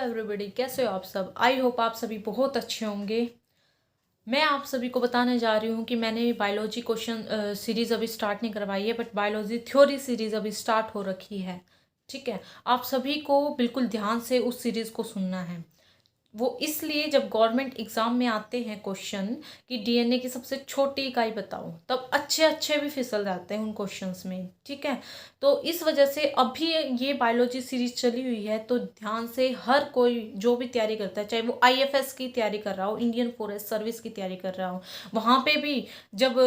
Everybody, कैसे हो आप सब। आई होप आप सभी बहुत अच्छे होंगे। मैं आप सभी को बताने जा रही हूँ कि मैंने बायोलॉजी क्वेश्चन सीरीज़ अभी स्टार्ट नहीं करवाई है, बट बायोलॉजी थ्योरी सीरीज़ अभी स्टार्ट हो रखी है। ठीक है, आप सभी को बिल्कुल ध्यान से उस सीरीज़ को सुनना है। वो इसलिए जब गवर्नमेंट एग्जाम में आते हैं क्वेश्चन कि डीएनए की सबसे छोटी इकाई बताओ, तब अच्छे अच्छे भी फिसल जाते हैं उन क्वेश्चंस में। ठीक है, तो इस वजह से अभी ये बायोलॉजी सीरीज चली हुई है, तो ध्यान से हर कोई जो भी तैयारी करता है, चाहे वो आईएफएस की तैयारी कर रहा हो, इंडियन फॉरेस्ट सर्विस की तैयारी कर रहा हो, वहाँ पे भी जब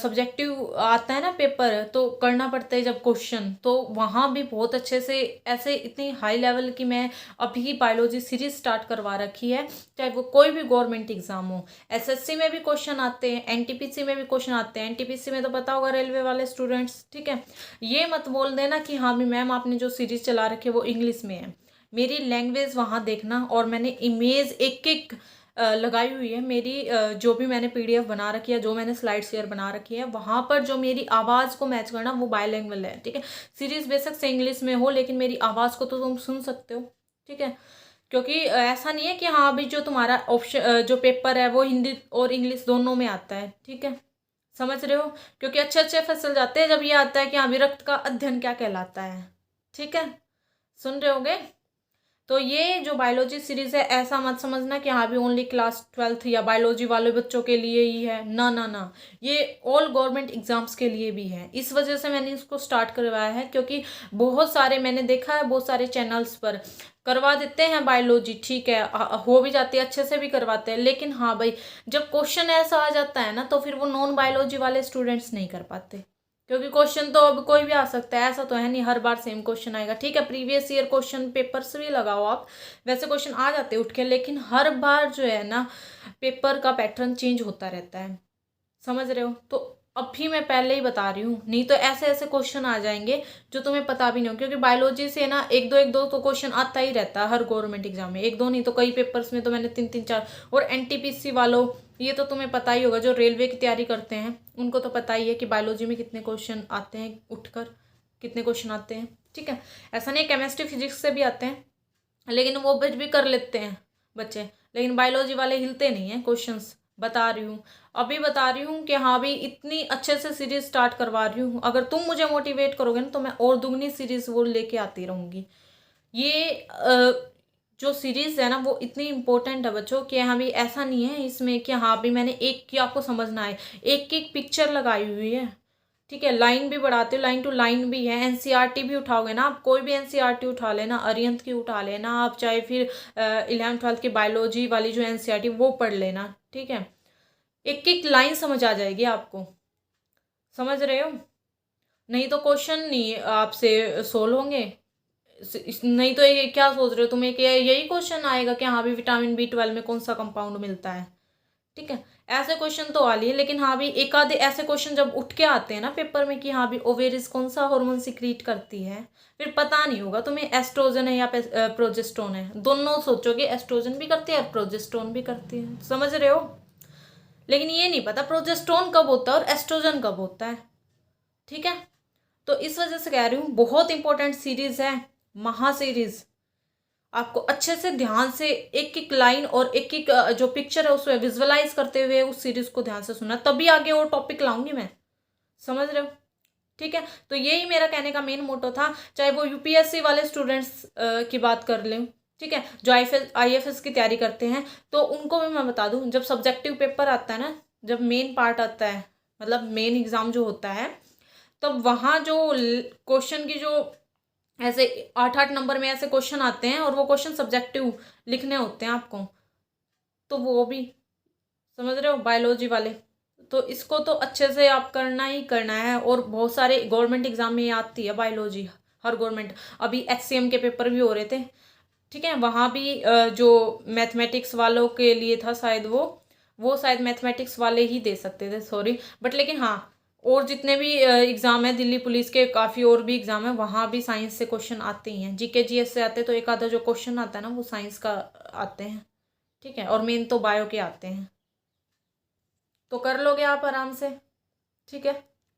सब्जेक्टिव आता है ना पेपर, तो करना पड़ता है जब क्वेश्चन, तो वहाँ भी बहुत अच्छे से ऐसे इतनी हाई लेवल की मैं अभी बायोलॉजी सीरीज स्टार्ट करवा रखी है। चाहे वो कोई भी गवर्नमेंट एग्जाम हो, एसएससी में भी क्वेश्चन आते हैं, एनटीपीसी में भी क्वेश्चन आते हैं। एनटीपीसी में तो पता होगा, रेलवे वाले स्टूडेंट्स। ठीक है, ये मत बोल देना कि हाँ भी मैम आपने जो सीरीज चला रखी है वो इंग्लिश में है। मेरी लैंग्वेज वहाँ देखना, और मैंने इमेज एक एक लगाई हुई है मेरी, जो भी मैंने पीडीएफ बना रखी है, जो मैंने स्लाइड शेयर बना रखी है, वहाँ पर जो मेरी आवाज़ को मैच करना वो बायलैंग्वेज है। ठीक है, सीरीज बेशक से इंग्लिश में हो, लेकिन मेरी आवाज़ को तो तुम सुन सकते हो। ठीक है, क्योंकि ऐसा नहीं है कि हाँ अभी जो तुम्हारा ऑप्शन जो पेपर है वो हिंदी और इंग्लिश दोनों में आता है। ठीक है, समझ रहे हो, क्योंकि अच्छे अच्छे फसल जाते हैं जब ये आता है कि हाँ विरक्त का अध्ययन क्या कहलाता है। ठीक है, सुन रहे होगे। तो ये जो बायोलॉजी सीरीज है, ऐसा मत समझना कि हाँ भी ओनली क्लास 12th या बायोलॉजी वाले बच्चों के लिए ही है। ना ना ना, ये ऑल गवर्नमेंट एग्जाम्स के लिए भी है। इस वजह से मैंने इसको स्टार्ट करवाया है, क्योंकि बहुत सारे मैंने देखा है, बहुत सारे चैनल्स पर करवा देते हैं बायोलॉजी। ठीक है, हो भी जाती है, अच्छे से भी करवाते हैं, लेकिन हाँ भाई जब क्वेश्चन ऐसा आ जाता है ना, तो फिर वो नॉन बायोलॉजी वाले स्टूडेंट्स नहीं कर पाते, क्योंकि क्वेश्चन तो अब कोई भी आ सकता है, ऐसा तो है नहीं हर बार सेम क्वेश्चन आएगा। ठीक है, प्रीवियस ईयर क्वेश्चन पेपर से भी लगाओ आप, वैसे क्वेश्चन आ जाते हैं उठ के, लेकिन हर बार जो है ना पेपर का पैटर्न चेंज होता रहता है। समझ रहे हो, तो अभी मैं पहले ही बता रही हूँ, नहीं तो ऐसे ऐसे क्वेश्चन आ जाएंगे जो तुम्हें पता भी नहीं हो, क्योंकि बायोलॉजी से ना एक दो तो क्वेश्चन आता ही रहता है हर गवर्नमेंट एग्जाम में। एक दो नहीं तो कई पेपर्स में तो मैंने तीन तीन चार। और एनटीपीसी वालों, ये तो तुम्हें पता ही होगा, जो रेलवे की तैयारी करते हैं उनको तो पता ही है कि बायोलॉजी में कितने क्वेश्चन आते हैं, उठकर कितने क्वेश्चन आते हैं। ठीक है, ऐसा नहीं, केमिस्ट्री फिजिक्स से भी आते हैं, लेकिन वो भी कर लेते हैं बच्चे, लेकिन बायोलॉजी वाले हिलते नहीं हैं क्वेश्चंस। बता रही हूँ, अभी बता रही हूँ कि हाँ भी इतनी अच्छे से सीरीज स्टार्ट करवा रही हूँ। अगर तुम मुझे मोटिवेट करोगे ना, तो मैं और दुगनी सीरीज वो लेके आती रहूँगी। ये जो सीरीज है ना वो इतनी इंपॉर्टेंट है बच्चों, कि हाँ भी ऐसा नहीं है इसमें कि हाँ भी मैंने एक की आपको समझना है, एक एक पिक्चर लगाई हुई है। ठीक है, लाइन भी बढ़ाते हो, लाइन टू लाइन भी है। एनसीईआरटी भी उठाओगे ना आप, कोई भी एनसीईआरटी उठा लेना, अरिहंत की उठा लेना आप, चाहे फिर 11th 12th की बायोलॉजी वाली जो एनसीईआरटी वो पढ़ लेना। ठीक है, एक एक लाइन समझ आ जाएगी आपको। समझ रहे हो, नहीं तो क्वेश्चन नहीं आपसे सोल्व होंगे। नहीं तो ये क्या सोच रहे हो तुम, एक यही क्वेश्चन आएगा कि हाँ भी विटामिन B12 में कौन सा कंपाउंड मिलता है। ठीक है, ऐसे क्वेश्चन तो आ लिए, लेकिन हाँ भी एक आधे ऐसे क्वेश्चन जब उठ के आते हैं ना पेपर में कि हाँ भी ओवेरिस कौन सा हार्मोन सिक्रीट करती है, फिर पता नहीं होगा तुम्हें एस्ट्रोजन है या प्रोजेस्टोन है। दोनों सोचोगे एस्ट्रोजन भी करती है और प्रोजेस्टोन भी करती है। समझ रहे हो, लेकिन ये नहीं पता प्रोजेस्टोन कब होता है और एस्ट्रोजन कब होता है। ठीक है, तो इस वजह से कह रही हूँ बहुत इंपॉर्टेंट सीरीज है, महा सीरीज। आपको अच्छे से ध्यान से एक एक लाइन और एक एक जो पिक्चर है उसमें विजुअलाइज करते हुए उस सीरीज को ध्यान से सुनना, तभी आगे और टॉपिक लाऊंगी मैं। समझ रहे हो, ठीक है, तो यही मेरा कहने का मेन मोटो था। चाहे वो यूपीएससी वाले स्टूडेंट्स की बात कर लें, ठीक है, जो आईएफएस की तैयारी करते हैं, तो उनको भी मैं बता दूं, जब सब्जेक्टिव पेपर आता है ना, जब मेन पार्ट आता है, मतलब मेन एग्जाम जो होता है, तब वहाँ जो क्वेश्चन की जो ऐसे 8-8 नंबर में ऐसे क्वेश्चन आते हैं, और वो क्वेश्चन सब्जेक्टिव लिखने होते हैं आपको, तो वो भी समझ रहे हो बायोलॉजी वाले। तो इसको तो अच्छे से आप करना ही करना है, और बहुत सारे गवर्नमेंट एग्जाम में आती है बायोलॉजी, हर गवर्नमेंट। अभी एचसीएम के पेपर भी हो रहे थे। ठीक है, वहाँ भी जो मैथमेटिक्स वालों के लिए था शायद, वो शायद मैथमेटिक्स वाले ही दे सकते थे, सॉरी, बट लेकिन हाँ, और जितने भी एग्जाम है दिल्ली पुलिस के, काफ़ी और भी एग्जाम है, वहाँ भी साइंस से क्वेश्चन आते ही हैं। जीके जीएस से आते हैं, तो एक आधा जो क्वेश्चन आता है ना वो साइंस का आते हैं। ठीक है, और मेन तो बायो के आते हैं, तो कर लोगे आप आराम से। ठीक है।